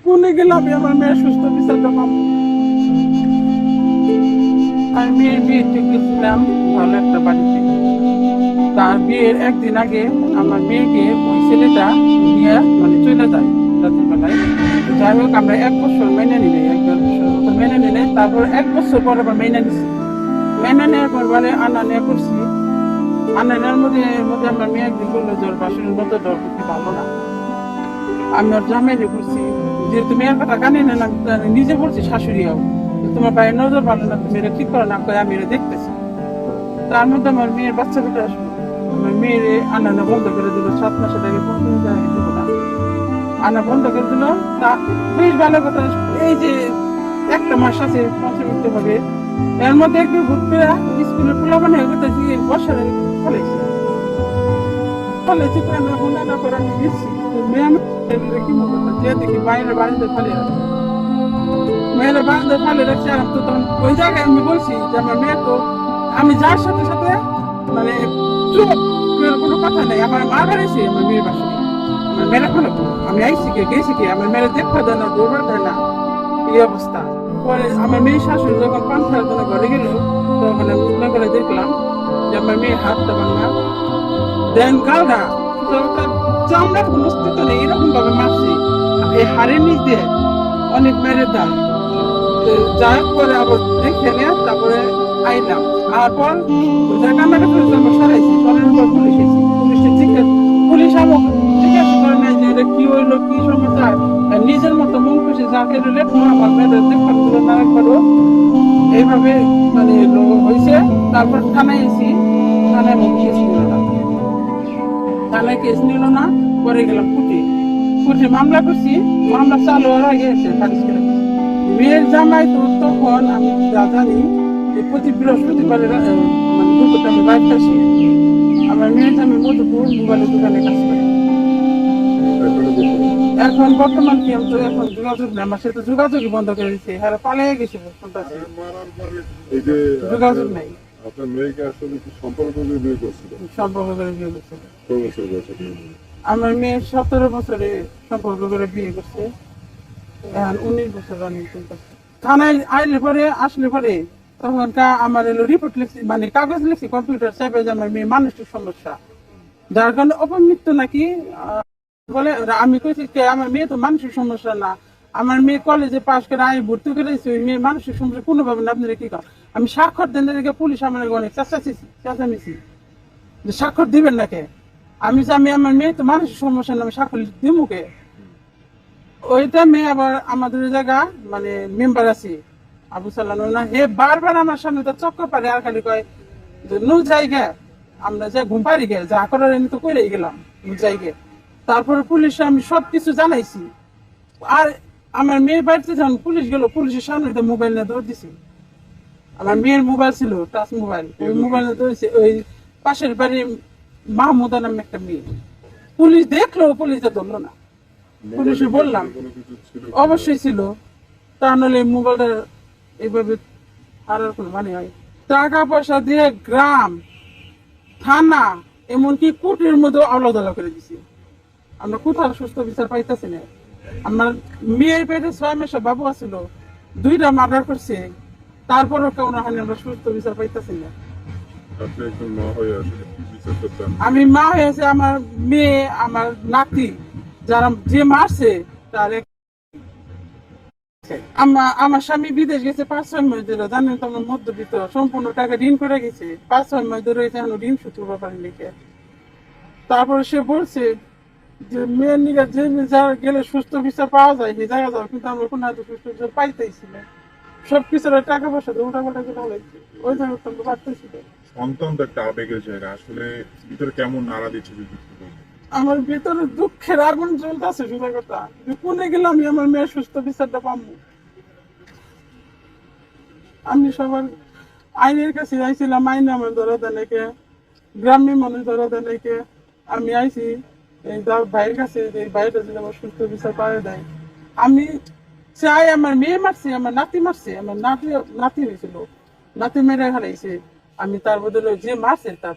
কোনে গেলে আমি আমার মেয়ের সুস্থ বিচারটা পাবো। আমি মেয়ের বিয়ে ঠিক গেছিলাম ভালো একটা বাড়িতে। তার বিয়ের একদিন আগে আমার মেয়েকে ওই ছেলেটা নিয়ে মানে চলে যায় রাতের বেলায়। যাই হোক আমরা 1 বছর মেনে নিলে 1 বছর মতো মেনে নিলে তারপর 1 বছর পর আবার মেনে নিছি। মেনে নেওয়ার পর বলে আনা নিয়ে করছি। আনানের মধ্যে আমার মেয়ে একদিন বললো জ্বর বাসনের মতো জ্বর করতে ভালো না। আমি ওর জামাইরে করছি যেহেতু মেয়ের কথা কানে না আমি নিজে বলছি শাশুড়িও তোমার বাইরে নজর ভালো না, তুমি এটা ঠিক করো না, আমি এটা দেখতেছি। তার মধ্যে আমার মেয়ের বাচ্চা দুটো আসলো। আমার মেয়ের আনানা বন্ধ করে দিল, 7 মাসের আগে 15 দিব না, আনা বন্ধ করে দিল। তা বেশ ভালো কথা। এই যে 1 মাস আছে পঞ্চমীতে হবে, এর মধ্যে একটু ঘুরতে স্কুলে খোলা মানে করতেছি বছরে ফলেছি ফলেছি তো আমরা হুন্ডা করে আমি দিচ্ছি মেয়ে কি মতো যে দেখি বাইরে বাড়িতে ফেলে রাখছে, মেয়েরা বাড়িতে ফেলে রাখছে। আর তো তখন ওই জায়গায় আমি বলছি যে আমার মেয়ে তো আমি যার সাথে সাথে মানে চুপ, কোনো কথা নেই। আমার মা বাড়িয়েছি আমার মেয়ের বাসায়, আমার মেয়েরা ফেলে আমি আইসি কে গেছি কি আমার মেয়েরা দেখা দেয় না, দৌড় দেয় না, এই অবস্থা। পরে আমার মেয়ের শাশুড়ি যখন পান্থার জন্য ঘরে গেল তখন আমি উল্লা করে দেখলাম যে আমার মেয়ের হাতটা ভাঙা, দেন গালটা তার চামড়ার কোনো অস্তিত্ব নেই, এরকম ভাবে মারছি। এই হাড়ের নিচ দিয়ে অনেক মেরে দাম যাই পরে আবার দেখে নিয়ে তারপরে আইলাম। আর পর কান্নাকাটি করে আমরা সরাইছি, সরানোর পর পুলিশ এসেছি। পুলিশ আমার জিজ্ঞাসা করে নাই যে এটা কি হইলো কি সমস্যা, নিজের মতো মন খুশি যাকে লেট আমার মেয়েদের দেখবার গুলো না একবারও এইভাবে মানে হয়েছে। তারপর থানায় এসি, থানায় কেস নিল না, থানায় কেস নিল না। পরে গেলাম কোর্টে, কোর্টে মামলা করছি, মামলা চালু হওয়ার আগে এসে খারিজ করে দিয়েছে। মেয়ের জামাই তো তখন আমি যা জানি যে প্রতি বৃহস্পতিবারের মানে দুপুরটা আমি বাড়িতে আসি। আমার মেয়ের জামাই মধুপুর মোবাইলের দোকানে কাজ করে। এখন বর্তমান কি আমি তো এখন যোগাযোগ নেই, আমার সাথে যোগাযোগই বন্ধ করে দিচ্ছে। হ্যাঁ পালিয়ে গেছিল, যোগাযোগ নেই। আপনার মেয়েকে আসলে কি সম্পর্ক করে বিয়ে করছিল? সম্পর্ক করে বিয়ে করছে। কত বছর বয়স? আমার মেয়ে 17 বছরে সম্পর্ক করে বিয়ে করছে, এখন 19 বছর রানিং চলতেছে। থানায় আইলে পরে আসলে পরে তখন আমার এলো রিপোর্ট লিখছি, মানে কাগজ লিখছি কম্পিউটার চাপে যে আমার মেয়ে মানসিক সমস্যা, যার কারণে অপমৃত্যু নাকি বলে। আমি কইছি আমার মেয়ে তো মানসিক সমস্যা না, আমার মেয়ে কলেজে পাশ করে আমি ভর্তি করেছি, ওই মেয়ে মানসিক সমস্যা কোনোভাবে না। আপনারা কি করেন? আমি স্বাক্ষর দেন দেখে পুলিশ আমার অনেক চেঁচামেচি যে স্বাক্ষর দিবেন নাকি। আমি আমার মেয়ে তো মানসিক সমস্যা না, আমি স্বাক্ষর দিব কে? ওইটা মেয়ে আবার আমাদের জায়গা মানে মেম্বার আছে আবু সাল্লাহ না, হে বারবার আমার সামনে তো চক্কর পারে আর খালি কয় যে নু জায়গা আমরা যা ঘুম পারি গে যা করার এনে তো কইরাই গেলাম নু জায়গা। তারপরে পুলিশে আমি সবকিছু জানাইছি। আর আমার মেয়ের বাড়িতে যখন পুলিশ গেল, পুলিশের সামনে তো মোবাইল নিয়ে দৌড় দিছি। আমার মেয়ের মোবাইল ছিল টাচ মোবাইল, ওই মোবাইলে দৌড়েছে। ওই পাশের বাড়ির মাহমুদা নামে একটা মেয়ে, পুলিশ দেখলো, পুলিশে ধরলো না। পুলিশে বললাম অবশ্যই ছিল, তা নাহলে মোবাইলটা এইভাবে হারার কোনো মানে হয়? টাকা পয়সা দিয়ে গ্রাম থানা এমনকি কোর্টের মধ্যে আলাদা করে দিছি। আমরা কোথাও সুস্থ বিচার পাইতেছি না। আমার মেয়ের পেটে 6 মাসের বাবু আছিল, 2টা মার্ডার করছে, তারপরও কেউ না হয় আমরা সুস্থ বিচার পাইতেছি না। আমি মা হয়েছে, আমার মেয়ে আমার নাতি যারা যে মারছে তার আমার স্বামী বিদেশ গেছে 5-6 মাস ধরে, জানেন তো আমার মধ্যবিত্ত, সম্পূর্ণ টাকা ঋণ করে গেছে, 5-6 মাস ধরে ঋণ শোধ ব্যাপারে লিখে। তারপরে সে বলছে যে মেয়ের নিকে যে যার গেলে সুস্থ বিচার পাওয়া যায় সেই জায়গা যাও, কিন্তু আমরা কোনো এত সুস্থ বিচার পাইতেছি না। সবকিছু টাকা পয়সা উল্টাপাল্টা করে হয়েছে, ওই জায়গা তো আমরা পারতেছি না। সন্তান তো একটা আবেগের জায়গা, আসলে ভিতরে কেমন নাড়া দিচ্ছে? আমার ভিতরে দুঃখের আগুন জ্বলতেছে, সোজা কথা। কোনে গেলে আমি আমার মেয়ের সুস্থ বিচারটা পাবো? আমি সবার আইনের কাছে আইছিলাম, আইনে আমার ধরা দেয় নাকি, গ্রামীণ মানুষ ধরা দেয় নাকি। আমি আইছি এই ভাইয়ের কাছে, এই ভাইটা যদি আমার সুস্থ বিচার পাওয়া দেয়। আমি চাই আমার মেয়ে মারছে, আমার নাতি মারছে, আমার নাতি হয়েছিল, নাতি মেরে হারাইছে, আমি তার বদলে যে মারছে তার